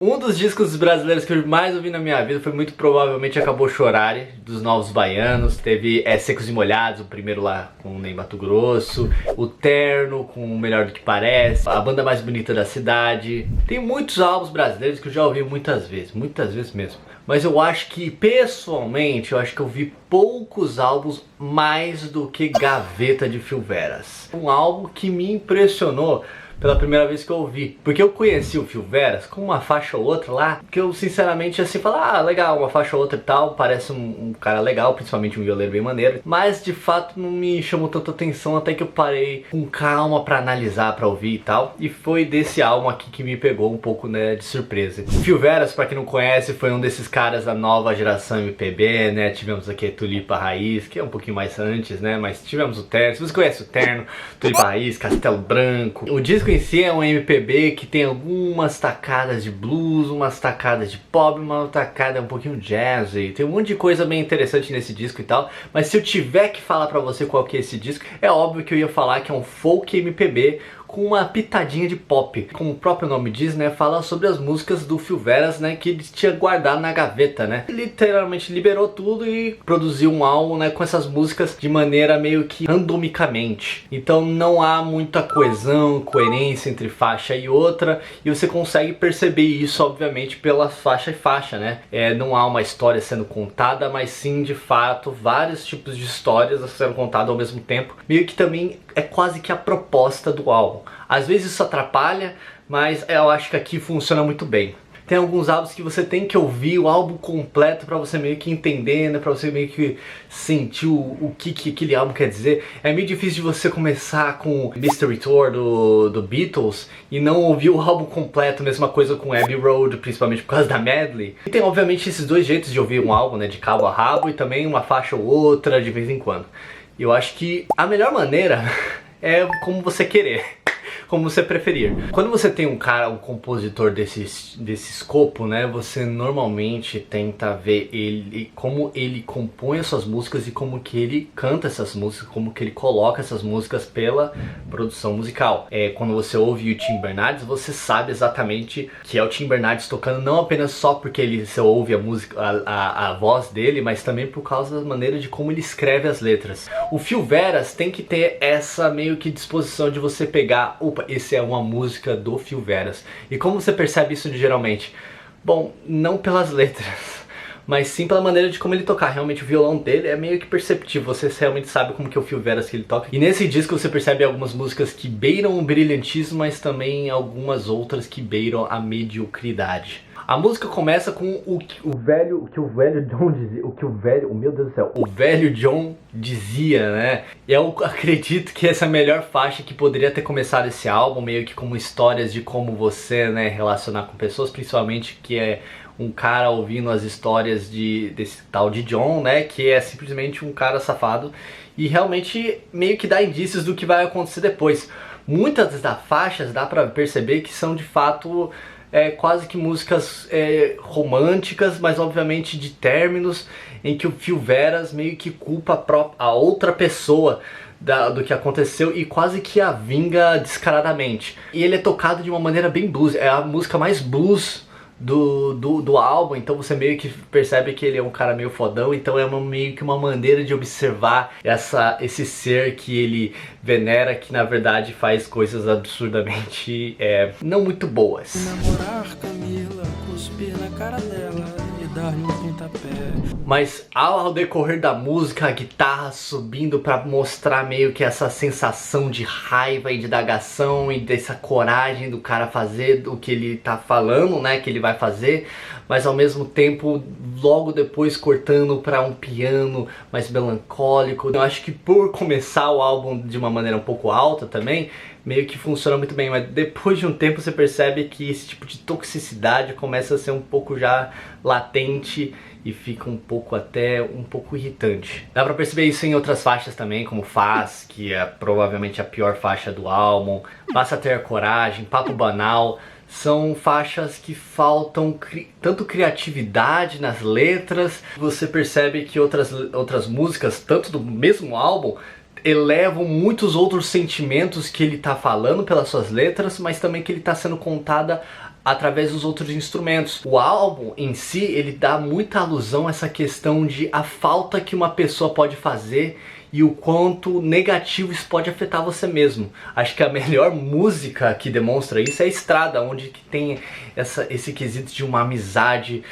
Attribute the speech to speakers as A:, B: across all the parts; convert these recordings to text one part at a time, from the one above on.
A: Um dos discos brasileiros que eu mais ouvi na minha vida foi muito provavelmente Acabou Chorare, dos Novos Baianos. Teve Secos e Molhados, o primeiro lá com o Ney Matogrosso, o Terno com o Melhor do que Parece, a Banda Mais Bonita da Cidade. Tem muitos álbuns brasileiros que eu já ouvi muitas vezes mesmo. Mas eu acho que, pessoalmente, eu vi poucos álbuns mais do que Gaveta de Fio Veras. Um álbum que me impressionou pela primeira vez que eu ouvi, porque eu conheci o Fio Veras com uma faixa ou outra lá, que eu sinceramente assim falo, legal, uma faixa ou outra e tal, parece um cara legal, principalmente um violeiro bem maneiro, mas de fato não me chamou tanta atenção até que eu parei com calma pra analisar, pra ouvir e tal, e foi desse álbum aqui que me pegou um pouco, né, de surpresa. O Fio Veras, pra quem não conhece, foi um desses caras da nova geração MPB, né, tivemos aqui a Tulipa Raiz, que é um pouquinho mais antes, né, mas tivemos o Terno, se você conhece o Terno, Tulipa Raiz, Castelo Branco, o disco em si é um MPB que tem algumas tacadas de blues, umas tacadas de pop, uma tacada um pouquinho jazz, e tem um monte de coisa bem interessante nesse disco e tal, mas se eu tiver que falar pra você qual que é esse disco, é óbvio que eu ia falar que é um folk MPB com uma pitadinha de pop. Como o próprio nome diz, né, fala sobre as músicas do Fio Veras, né, que ele tinha guardado na gaveta, né. Ele literalmente liberou tudo e produziu um álbum, né, com essas músicas de maneira meio que randomicamente. Então não há muita coesão, coerência entre faixa e outra, e você consegue perceber isso, obviamente, pela faixa e faixa, né. Não há uma história sendo contada, mas sim, de fato, vários tipos de histórias sendo contadas ao mesmo tempo. Meio que também é quase que a proposta do álbum. Às vezes isso atrapalha, mas eu acho que aqui funciona muito bem. Tem alguns álbuns que você tem que ouvir o álbum completo pra você meio que entender, né? Pra você meio que sentir o que aquele álbum quer dizer. É meio difícil de você começar com Mystery Tour do Beatles e não ouvir o álbum completo. Mesma coisa com Abbey Road, principalmente por causa da medley. E tem obviamente esses dois jeitos de ouvir um álbum, né? De cabo a rabo, e também uma faixa ou outra de vez em quando. Eu acho que a melhor maneira é como você querer, como você preferir. Quando você tem um compositor desse escopo, né, você normalmente tenta ver ele, como ele compõe as suas músicas e como que ele canta essas músicas, como que ele coloca essas músicas pela produção musical. Quando você ouve o Tim Bernardes, você sabe exatamente que é o Tim Bernardes tocando, não apenas só porque você ouve a música, a voz dele, mas também por causa da maneira de como ele escreve as letras. O Fio Veras tem que ter essa meio que disposição de você pegar, esse é uma música do Fio Veras. E como você percebe isso geralmente? Bom, não pelas letras, mas sim pela maneira de como ele tocar. Realmente o violão dele é meio que perceptível, você realmente sabe como que é o Fio Veras que ele toca. E nesse disco você percebe algumas músicas que beiram o brilhantismo, mas também algumas outras que beiram a mediocridade. A música começa com o velho John dizia, né? E eu acredito que essa é a melhor faixa que poderia ter começado esse álbum, meio que como histórias de como você, né, relacionar com pessoas, principalmente que é um cara ouvindo as histórias desse tal de John, né, que é simplesmente um cara safado e realmente meio que dá indícios do que vai acontecer depois. Muitas das faixas dá pra perceber que são de fato quase que músicas românticas, mas obviamente de términos, em que o Fio Veras meio que culpa a outra pessoa do que aconteceu e quase que a vinga descaradamente. E ele é tocado de uma maneira bem blues, é a música mais blues do álbum, então você meio que percebe que ele é um cara meio fodão, então é meio que uma maneira de observar esse ser que ele venera, que na verdade faz coisas absurdamente não muito boas.
B: Namorar Camila, cuspir na cara dela e dar-lhe um pontapé.
A: Mas ao decorrer da música, a guitarra subindo pra mostrar meio que essa sensação de raiva e de indagação e dessa coragem do cara fazer o que ele tá falando, né, que ele vai fazer, mas ao mesmo tempo logo depois cortando pra um piano mais melancólico. Eu acho que por começar o álbum de uma maneira um pouco alta também, meio que funciona muito bem, mas depois de um tempo você percebe que esse tipo de toxicidade começa a ser um pouco já latente e fica um pouco irritante. Dá pra perceber isso em outras faixas também, como Faz, que é provavelmente a pior faixa do álbum, Passa a Ter Coragem, Papo Banal. São faixas que faltam tanto criatividade nas letras. Você percebe que outras músicas, tanto do mesmo álbum, elevam muitos outros sentimentos que ele tá falando pelas suas letras, mas também que ele tá sendo contada através dos outros instrumentos. O álbum em si, ele dá muita alusão a essa questão de a falta que uma pessoa pode fazer e o quanto negativo isso pode afetar você mesmo. Acho que a melhor música que demonstra isso é a Estrada, onde que tem esse quesito de uma amizade,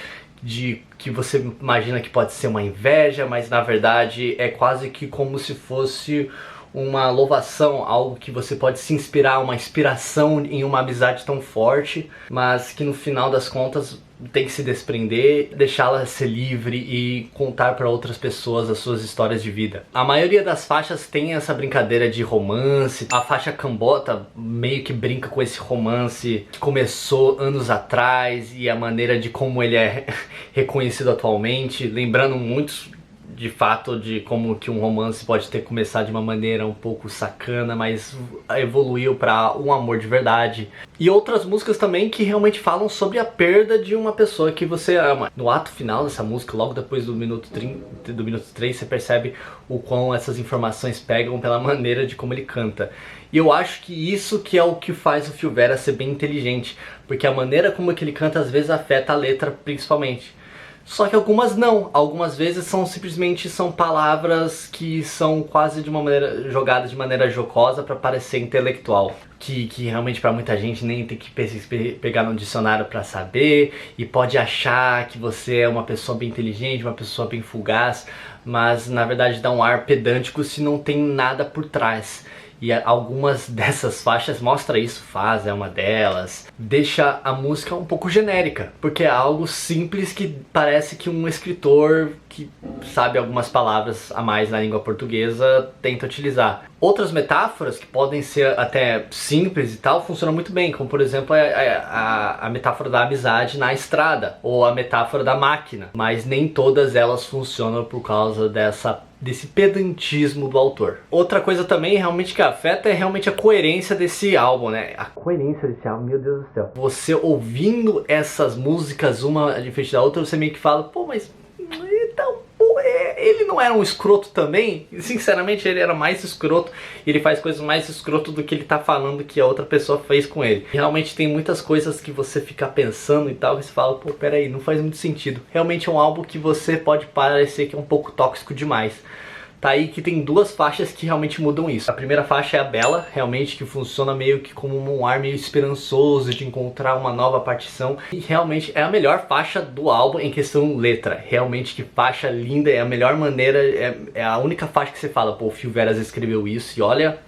A: de que você imagina que pode ser uma inveja, mas na verdade é quase que como se fosse uma louvação, algo que você pode se inspirar, uma inspiração em uma amizade tão forte, mas que no final das contas tem que se desprender, deixá-la ser livre e contar para outras pessoas as suas histórias de vida. A maioria das faixas tem essa brincadeira de romance. A faixa Cambota meio que brinca com esse romance que começou anos atrás e a maneira de como ele é reconhecido atualmente, lembrando muito de fato de como que um romance pode ter começado de uma maneira um pouco sacana, mas evoluiu para um amor de verdade. E outras músicas também que realmente falam sobre a perda de uma pessoa que você ama. No ato final dessa música, logo depois do minuto 3, você percebe o quão essas informações pegam pela maneira de como ele canta. E eu acho que isso que é o que faz o Fio Vera ser bem inteligente, porque a maneira como que ele canta às vezes afeta a letra principalmente. Só que algumas não, algumas vezes são palavras que são quase de uma maneira jogadas de maneira jocosa para parecer intelectual, que realmente para muita gente nem tem que pegar no dicionário para saber e pode achar que você é uma pessoa bem inteligente, uma pessoa bem fugaz, mas na verdade dá um ar pedântico se não tem nada por trás. E algumas dessas faixas mostra isso, Faz é uma delas, deixa a música um pouco genérica, porque é algo simples que parece que um escritor que sabe algumas palavras a mais na língua portuguesa tenta utilizar. Outras metáforas que podem ser até simples e tal, funcionam muito bem, como por exemplo a metáfora da amizade na estrada, ou a metáfora da máquina, mas nem todas elas funcionam por causa desse pedantismo do autor. Outra coisa também realmente que afeta é realmente a coerência desse álbum, né? A coerência desse álbum, meu Deus do céu. Você ouvindo essas músicas uma diferente da outra, você meio que fala, pô, mas então, pô, ele não era um escroto também? Sinceramente, ele era mais escroto, e ele faz coisas mais escroto do que ele tá falando que a outra pessoa fez com ele. Realmente tem muitas coisas que você fica pensando e tal, que você fala, pô, peraí, não faz muito sentido. Realmente é um álbum que você pode parecer que é um pouco tóxico demais. Tá aí que tem duas faixas que realmente mudam isso. A primeira faixa é a Bela, realmente que funciona meio que como um ar meio esperançoso de encontrar uma nova partição. E realmente é a melhor faixa do álbum em questão letra. Realmente que faixa linda, é a melhor maneira, é a única faixa que você fala, pô, o Fio Veras escreveu isso e olha,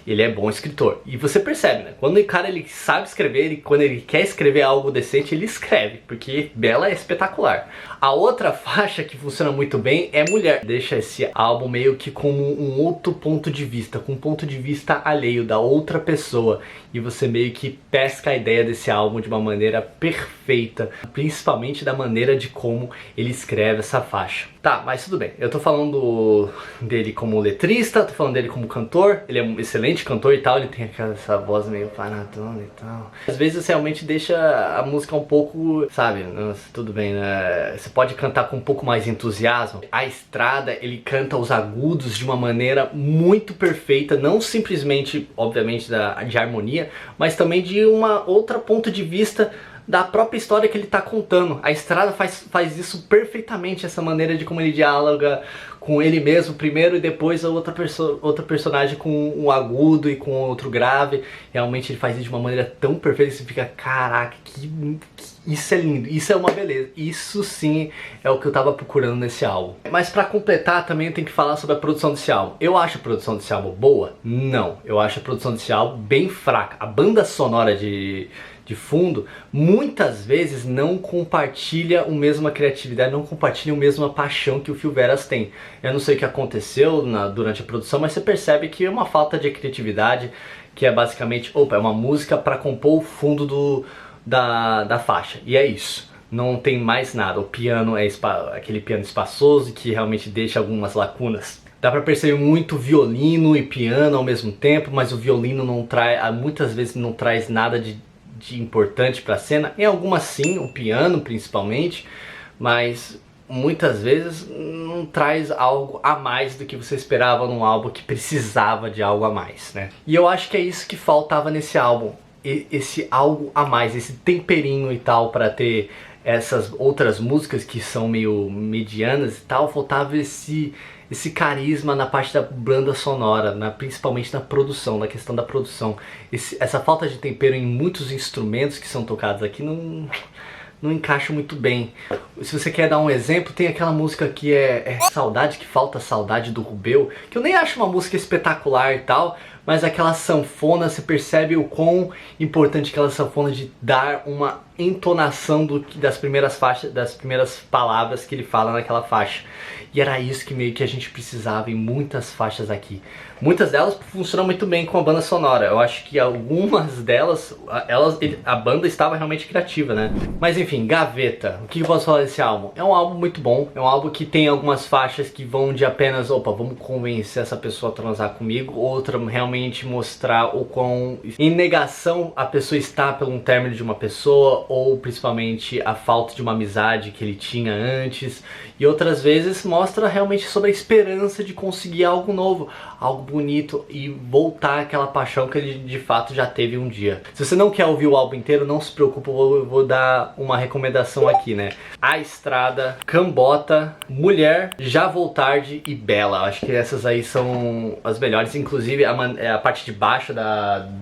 A: ele é bom escritor. E você percebe, né? Quando o cara ele sabe escrever e quando ele quer escrever algo decente, ele escreve, porque Bela é espetacular. A outra faixa que funciona muito bem é Mulher. Deixa esse álbum meio que como um outro ponto de vista, com um ponto de vista alheio da outra pessoa. E você meio que pesca a ideia desse álbum de uma maneira perfeita, principalmente da maneira de como ele escreve essa faixa. Tá, mas tudo bem. Eu tô falando dele como letrista, tô falando dele como cantor. Ele é um excelente cantor e tal, ele tem essa voz meio paradona e tal. Às vezes realmente deixa a música um pouco, sabe, nossa, tudo bem, né? Você pode cantar com um pouco mais de entusiasmo. A Estrada, ele canta os agudos de uma maneira muito perfeita, não simplesmente, obviamente, de harmonia, mas também de uma outra ponto de vista da própria história que ele está contando. A Estrada faz isso perfeitamente, essa maneira de como ele dialoga com ele mesmo primeiro e depois a outra personagem com um agudo e com outro grave. Realmente ele faz isso de uma maneira tão perfeita que você fica, caraca, isso é lindo, isso é uma beleza. Isso sim é o que eu tava procurando nesse álbum. Mas pra completar também eu tenho que falar sobre a produção desse álbum. Eu acho a produção desse álbum boa? Não. Eu acho a produção desse álbum bem fraca. A banda sonora de fundo muitas vezes não compartilha a mesma criatividade, não compartilha a mesma paixão que o Fio Veras tem. Eu não sei o que aconteceu durante a produção, mas você percebe que é uma falta de criatividade, que é basicamente, é uma música para compor o fundo da faixa, e é isso. Não tem mais nada. O piano é aquele piano espaçoso que realmente deixa algumas lacunas. Dá pra perceber muito violino e piano ao mesmo tempo, mas o violino muitas vezes não traz nada de importante pra cena. Em algumas sim, o piano principalmente, mas muitas vezes não traz algo a mais do que você esperava num álbum que precisava de algo a mais, né? E eu acho que é isso que faltava nesse álbum. esse algo a mais, esse temperinho e tal pra ter essas outras músicas que são meio medianas e tal. Faltava esse carisma na parte da banda sonora, principalmente na produção, na questão da produção. Essa falta de tempero em muitos instrumentos que são tocados aqui não encaixa muito bem. Se você quer dar um exemplo, tem aquela música que é Saudade, que falta saudade do Rubeu, que eu nem acho uma música espetacular e tal, mas aquela sanfona, você percebe o quão importante aquela sanfona de dar uma entonação das primeiras faixas, das primeiras palavras que ele fala naquela faixa. E era isso que meio que a gente precisava em muitas faixas aqui. Muitas delas funcionam muito bem com a banda sonora. Eu acho que algumas delas, a banda estava realmente criativa, né? Mas enfim, Gaveta. O que eu posso falar desse álbum? É um álbum muito bom. É um álbum que tem algumas faixas que vão de apenas, opa, vamos convencer essa pessoa a transar comigo. Outra realmente mostrar o quão em negação a pessoa está pelo término de uma pessoa, ou principalmente a falta de uma amizade que ele tinha antes. E outras vezes mostra realmente sobre a esperança de conseguir algo novo, algo bonito e voltar àquela paixão que ele de fato já teve um dia. Se você não quer ouvir o álbum inteiro, não se preocupe, eu vou dar uma recomendação aqui, né? A Estrada, Cambota, Mulher, Já Vou Tarde e Bela. Acho que essas aí são as melhores, inclusive a parte de baixo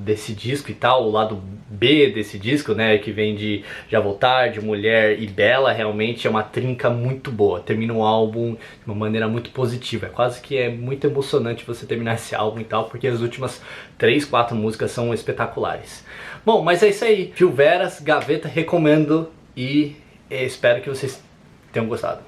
A: desse disco e tal, o lado B desse disco, né, que vem de Já Vou Tarde, Mulher e Bela, realmente é uma trinca muito boa. Termina o álbum de uma maneira muito positiva. É quase que é muito emocionante você terminar esse álbum e tal, porque as últimas 3, 4 músicas são espetaculares. Bom, mas é isso aí. Fio Veras, Gaveta, recomendo e espero que vocês tenham gostado.